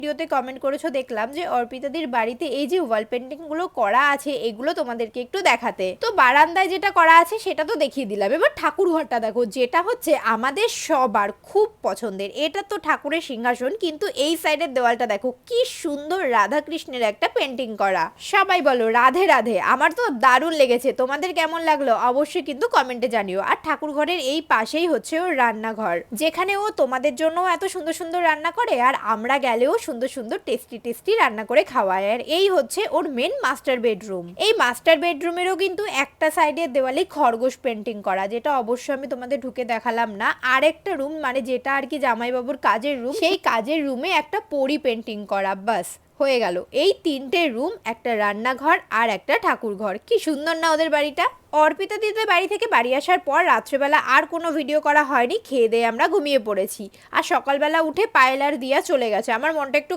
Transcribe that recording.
ভিডিওতে কমেন্ট করেছো দেখলাম যে অর্পিতাদির বাড়িতে এই যে ওয়াল পেন্টিং গুলো করা আছে এগুলো তোমাদেরকে একটু দেখাতে। তো বারান্দায় যেটা করা আছে সেটা তো দেখিয়ে দিলাম, এবার ঠাকুর ঘরটা দেখো, যেটা হচ্ছে আমাদের সবার খুব পছন্দের। এটা তো ঠাকুরের সিংহাসন, কিন্তু এই সাইডের দেওয়ালটা দেখো কি সুন্দর রাধা কৃষ্ণের একটা পেন্টিং করা। সবাই বলো রাধে রাধে। আমার তো দারুণ লেগেছে, তোমাদের কেমন লাগলো অবশ্যই কিন্তু কমেন্টে জানিও। আর ঠাকুর ঘরের এই পাশেই হচ্ছে ওর রান্নাঘর, যেখানে ও তোমাদের জন্য এত সুন্দর সুন্দর রান্না করে আর আমরা গেলেও সুন্দর সুন্দর টেস্টি টেস্টি রান্না করে খাওয়ায়। আর এই হচ্ছে ওর মেন মাস্টার বেডরুম। এই মাস্টার বেডরুমেরও কিন্তু একটা সাইডের দেওয়ালে খরগোশ পেন্টিং করা, যেটা অবশ্যই আমি তোমাদের ঢুকে দেখালাম না। আর একটা রুম মানে যেটা আর কি জামাইবাবুর কাজের রুম, সেই কাজের রুমে একটা পরি পেন্টিং করা, বাস হয়ে গেল। এই 3টে রুম, একটা রান্নাঘর আর একটা ঠাকুর ঘর। কি সুন্দর না ওদের বাড়িটা। অর্পিতা দিদিদের বাড়ি থেকে বাড়ি আসার পর রাত্রেবেলা আর কোনো ভিডিও করা হয়নি, খেয়ে দিয়ে আমরা ঘুমিয়ে পড়েছি। আর সকালবেলা উঠে পায়েল আর দিয়া চলে গেছে। আমার মনটা একটু